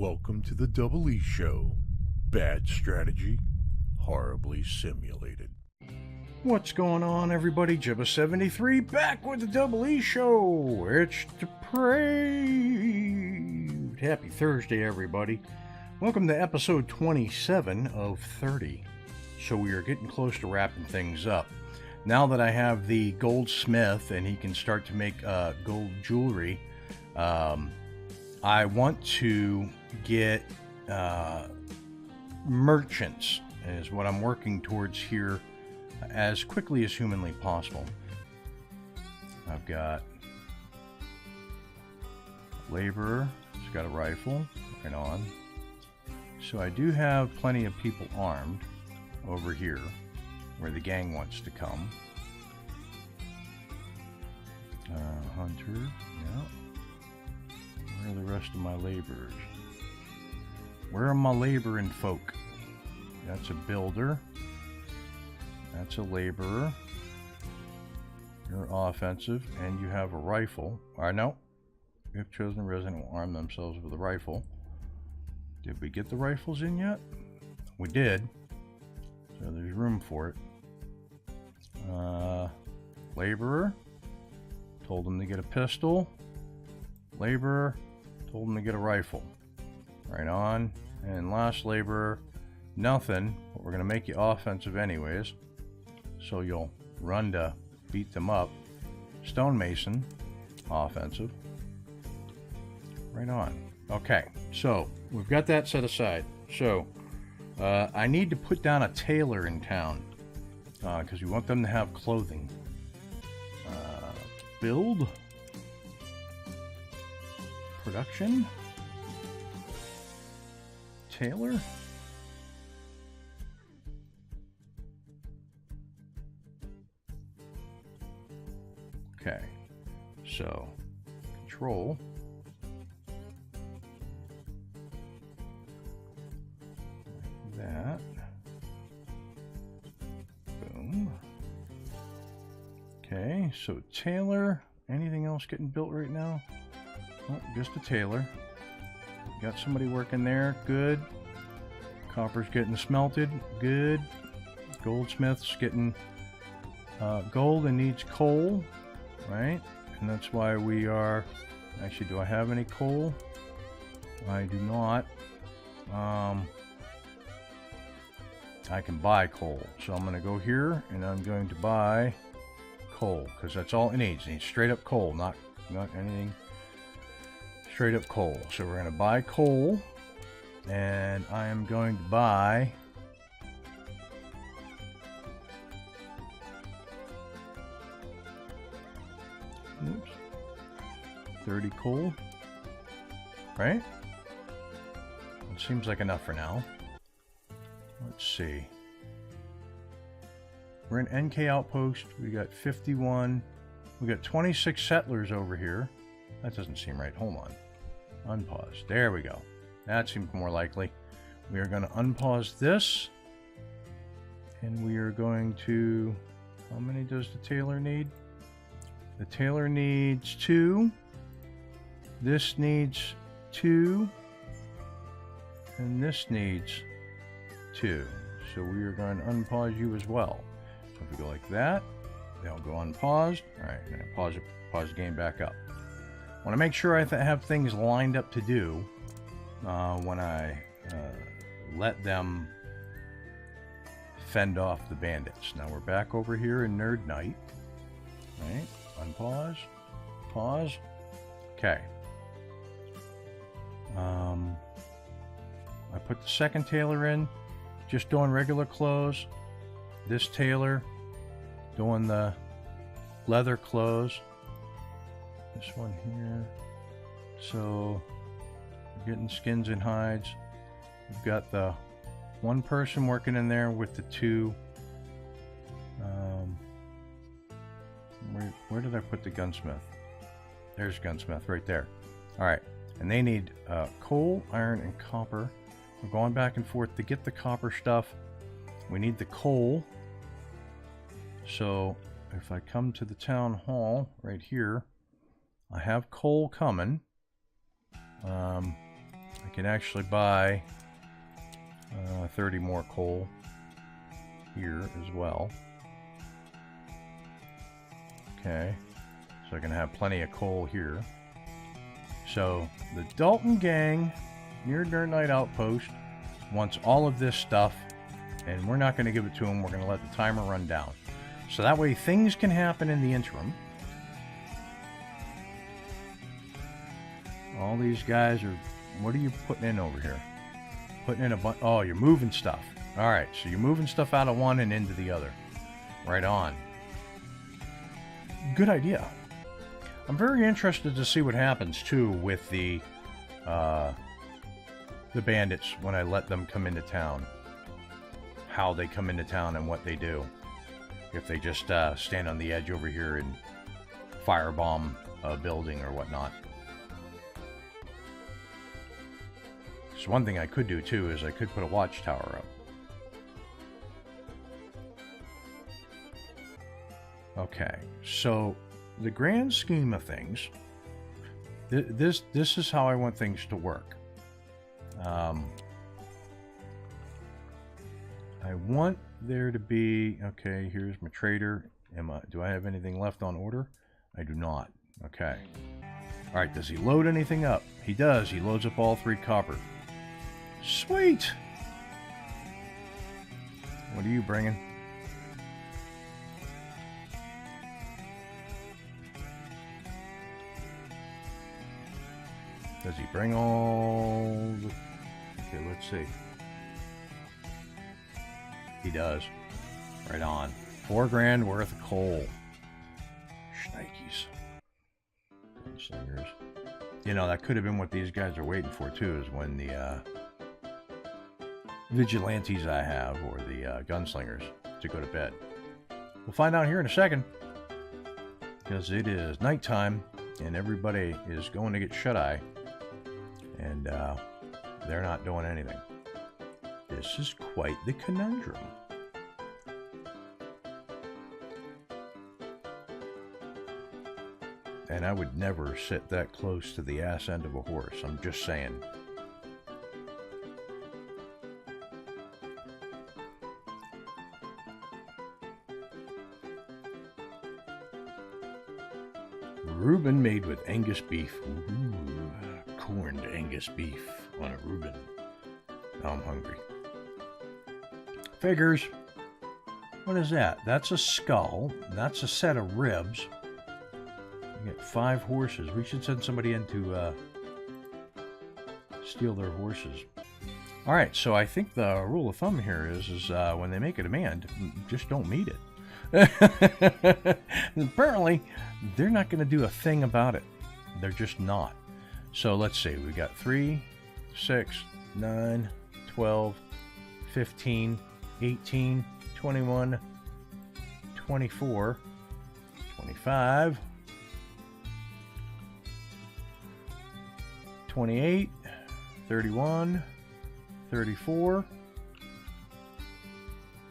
Welcome to the Double E Show. Bad strategy, horribly simulated. What's going on, everybody? Ep27 back with the Double E Show. It's Depraved. Happy Thursday, everybody. Welcome to episode 27 of 30. So we are getting close to wrapping things up. Now that I have the goldsmith and he can start to make gold jewelry, I want to get merchants, is what I'm working towards here as quickly as humanly possible. I've got a laborer, he's got a rifle, right on. So I do have plenty of people armed over here where the gang wants to come. Hunter, yeah. Where are the rest of my laborers? Where are my laboring folk? That's a builder. That's a laborer. You're offensive, and you have a rifle. No. If chosen resident will arm themselves with a rifle. Did we get the rifles in yet? We did. So there's room for it. Laborer. Told him to get a pistol. Laborer. Told him to get a rifle. Right on. And last laborer, nothing, but we're going to make you offensive anyways. So you'll run to beat them up. Stonemason, offensive. Right on. Okay, so we've got that set aside. So I need to put down a tailor in town because we want them to have clothing. Build. Production. Tailor. Okay, so control. Like that. Boom. Okay, so tailor. Anything else getting built right now? Oh, just a tailor. Got somebody working there. Good. Copper's getting smelted. Good. Goldsmith's getting gold and needs coal. Right? And that's why we are... Actually, do I have any coal? I do not. I can buy coal. So I'm going to go here and I'm going to buy coal. Because that's all it needs. It needs straight up coal. Not anything... Straight up coal. So we're going to buy coal, and I am going to buy oops, 30 coal, right? It seems like enough for now. Let's see. We're in NK Outpost. We got 51. We got 26 settlers over here. That doesn't seem right. Hold on. Unpause. There we go. That seems more likely. We are going to unpause this. And we are going to... How many does the tailor need? The tailor needs 2. This needs 2. And this needs 2. So we are going to unpause you as well. So if we go like that, they'll go unpaused. Alright, I'm going to pause the game back up. I want to make sure I have things lined up to do when I let them fend off the bandits. Now we're back over here in Nerd Night. Right? Unpause. Pause. Okay. I put the second tailor in, just doing regular clothes. This tailor doing the leather clothes. This one here. So we're getting skins and hides. We've got the one person working in there with the 2. Where did I put the gunsmith? There's gunsmith right there. Alright, and they need coal, iron, and copper. We're going back and forth to get the copper stuff. We need the coal. So if I come to the town hall right here, I have coal coming. I can actually buy 30 more coal here as well. Okay, so I can have plenty of coal here. So the Dalton gang near Dirt Night Outpost wants all of this stuff, and we're not going to give it to them. We're going to let the timer run down. So that way things can happen in the interim. All these guys are... What are you putting in over here? Putting in a bunch... Oh, you're moving stuff. Alright, so you're moving stuff out of one and into the other. Right on. Good idea. I'm very interested to see what happens, too, with the bandits when I let them come into town. How they come into town and what they do. If they just stand on the edge over here and firebomb a building or whatnot. So one thing I could do, too, is I could put a watchtower up. Okay, so the grand scheme of things, this is how I want things to work. I want there to be, okay, here's my trader. Do I have anything left on order? I do not. Okay. All right, does he load anything up? He does. He loads up all 3 copper. Sweet. What are you bringing? Does he bring all the... Okay, let's see. He does. Right on. 4 grand worth of coal. Shnikes. Slingers. You know, that could have been what these guys are waiting for, too, is when the vigilantes I have, or the gunslingers, to go to bed. We'll find out here in a second. Because it is nighttime, and everybody is going to get shut-eye. And they're not doing anything. This is quite the conundrum. And I would never sit that close to the ass end of a horse. I'm just saying. Reuben made with Angus beef. Ooh, corned Angus beef on a Reuben. Now I'm hungry. Figures. What is that? That's a skull. That's a set of ribs. We got 5 horses. We should send somebody in to steal their horses. All right, so I think the rule of thumb here is when they make a demand, just don't meet it. Apparently, they're not going to do a thing about it. They're just not. So let's see. We got 3, 6, 9, 12, 15, 18, 21, 24, 25, 28, 31, 34,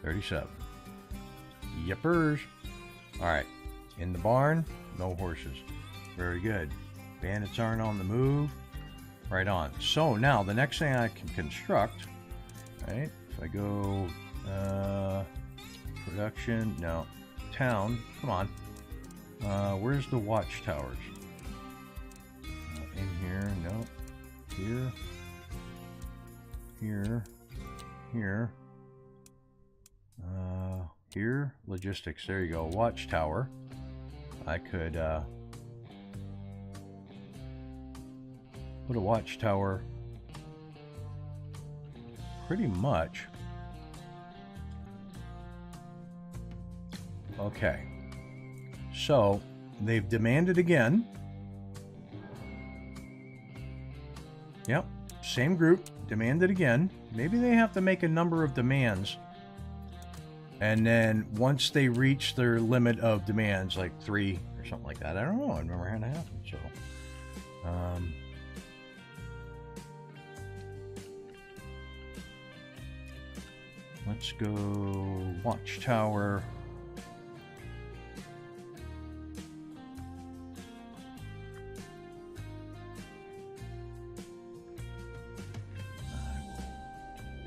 37. Yippers. Alright. In the barn, no horses. Very good. Bandits aren't on the move. Right on. So now the next thing I can construct, right? If I go production, no. Town, come on. Where's the watchtowers? In here, no. Here. Here. Here. Here. Logistics. There you go. Watchtower. I could put a watchtower pretty much. Okay. So they've demanded again. Yep. Same group. Demanded again. Maybe they have to make a number of demands. And then once they reach their limit of demands, like 3 or something like that. I don't know. I've never had it happen. So, let's go watchtower.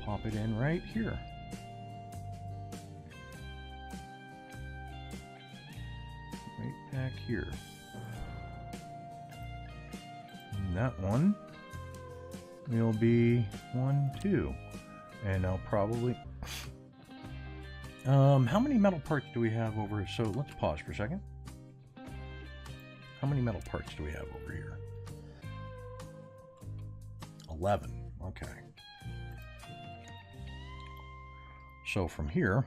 pop it in right here. Right back here. And that one will be 1, 2. And I'll probably... how many metal parts do we have over here? So let's pause for a second. How many metal parts do we have over here? 11. Okay. So from here...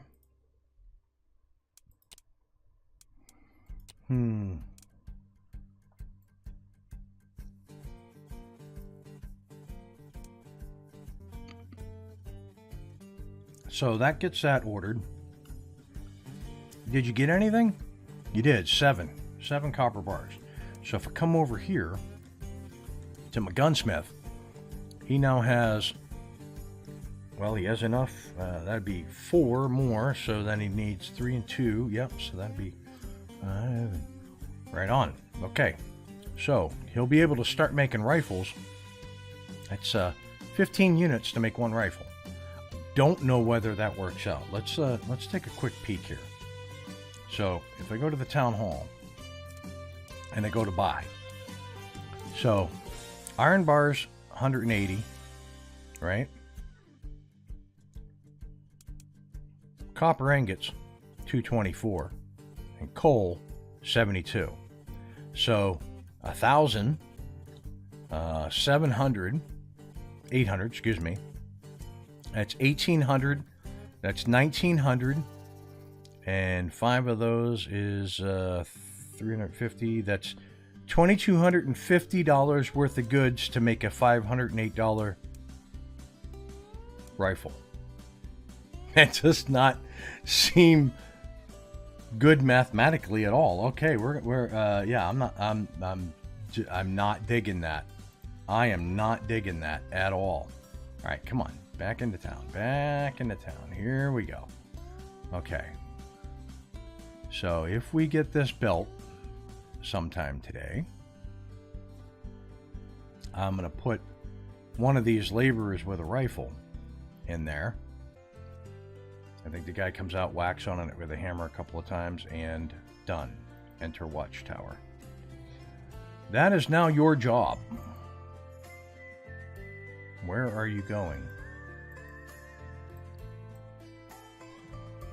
So that gets that ordered. Did you get anything? You did. 7 copper bars. So if I come over here to my gunsmith, he now has, well, he has enough. That'd be 4 more. So then he needs 3 and 2. Yep. So that'd be 5. Right on. Okay. So he'll be able to start making rifles. That's 15 units to make 1 rifle. Don't know whether that works out. Let's take a quick peek here. So if I go to the town hall and I go to buy, so iron bars 180, right? Copper ingots 224, and coal 72. So 1,000, 700, 800, excuse me. That's 1,800. That's 1,900. And 5 of those is 350. That's $2,250 worth of goods to make a $508 rifle. That does not seem good mathematically at all. Okay, yeah, I'm not digging that. I am not digging that at all. All right, come on. Back into town. Back into town. Here we go. Okay. So if we get this built sometime today, I'm going to put one of these laborers with a rifle in there. I think the guy comes out, whacks on it with a hammer a couple of times, and done. Enter watchtower. That is now your job. Where are you going?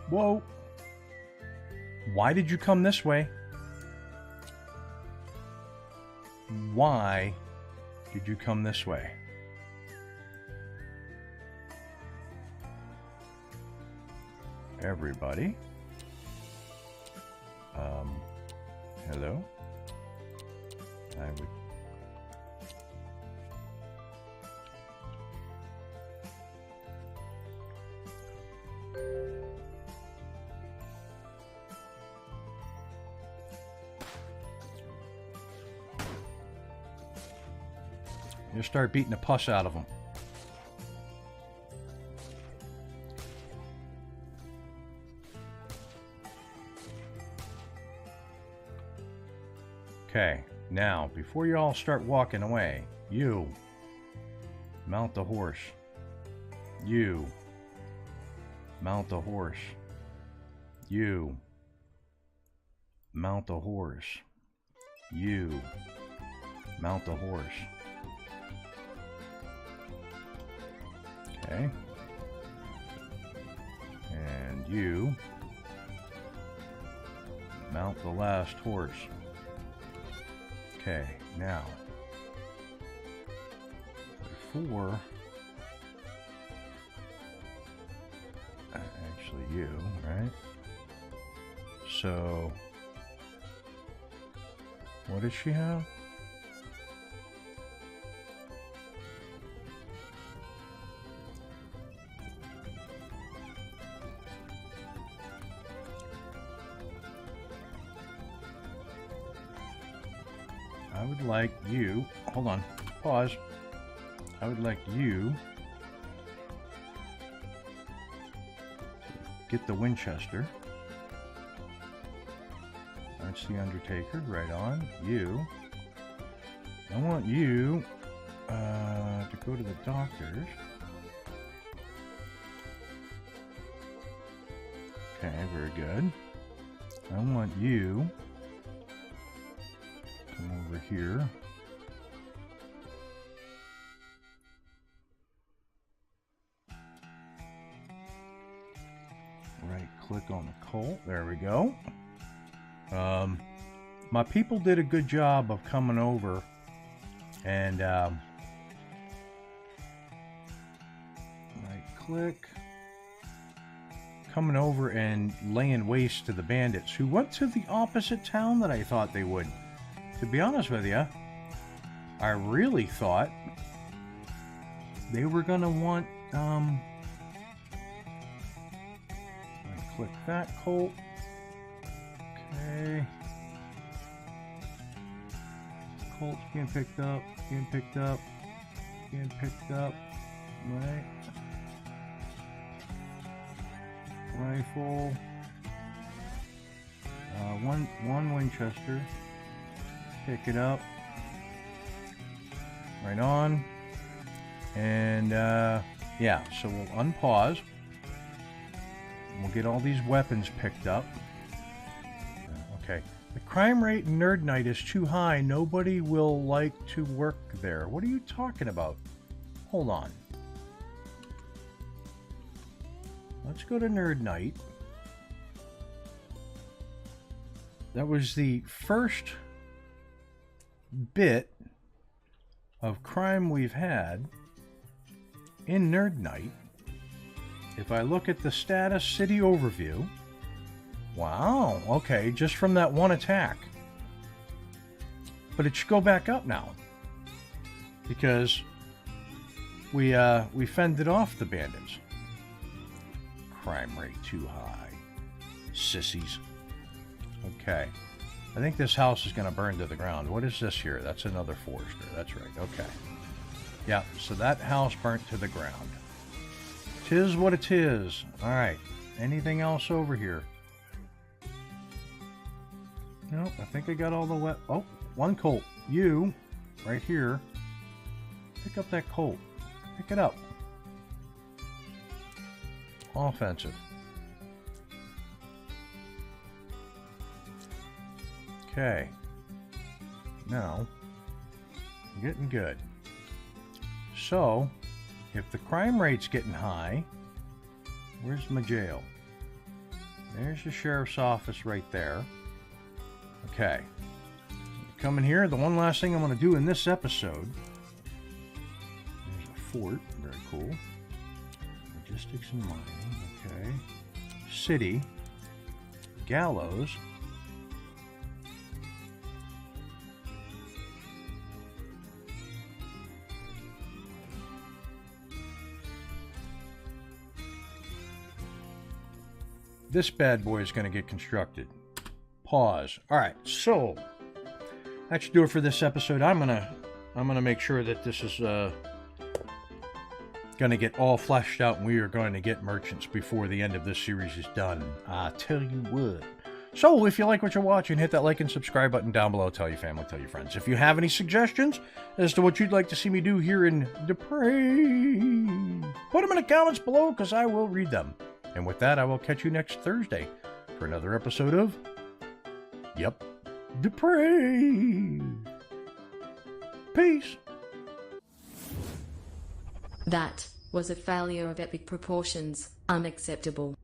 Whoa. Why did you come this way? Why did you come this way? Everybody. Hello? I would... Just start beating the pus out of them. Okay, now, before you all start walking away, you mount the horse. You mount the horse. You mount the horse. You mount the horse. Okay. And you mount the last horse. Okay, now, before, actually you, right? So, what does she have? I would like you, hold on, pause. I would like you to get the Winchester. That's the Undertaker, right on. You. I want you to go to the doctors Okay, very good. I want you to come over here. Right click on the colt. There we go. My people did a good job of coming over and right click, coming over and laying waste to the bandits who went to the opposite town that I thought they would. To be honest with you, I really thought they were gonna want click that colt. Okay. Colt's being picked up, being picked up, being picked up. Right. Rifle. One Winchester. Pick it up. Right on. And yeah, so we'll unpause. We'll get all these weapons picked up. Okay. The crime rate in Nerd Night is too high. Nobody will like to work there. What are you talking about? Hold on. Let's go to Nerd Night. That was the first bit of crime we've had in Nerd Night. If I look at the status city overview, wow, okay, just from that one attack. But it should go back up now because we fended off the bandits. Crime rate too high. Sissies. Okay. I think this house is going to burn to the ground. What is this here? That's another Forester. That's right. Okay. Yeah, so that house burnt to the ground. 'Tis what it is. All right. Anything else over here? Nope, I think I got all the oh, one colt. You, right here. Pick up that colt. Pick it up. Offensive. Okay. Now, I'm getting good. So, if the crime rate's getting high, where's my jail? There's the sheriff's office right there. Okay. Come in here. The one last thing I'm going to do in this episode. There's a fort. Very cool. Logistics and mining. Okay. City. Gallows. This bad boy is going to get constructed. Pause. All right, so that should do it for this episode. I'm gonna make sure that this is gonna get all fleshed out, and we are going to get merchants before the end of this series is done. I tell you what. So if you like what you're watching, hit that like and subscribe button down below. Tell your family, tell your friends. If you have any suggestions as to what you'd like to see me do here in Depraved, put them in the comments below because I will read them. And with that, I will catch you next Thursday for another episode of Yep, Depraved. Peace. That was a failure of epic proportions. Unacceptable.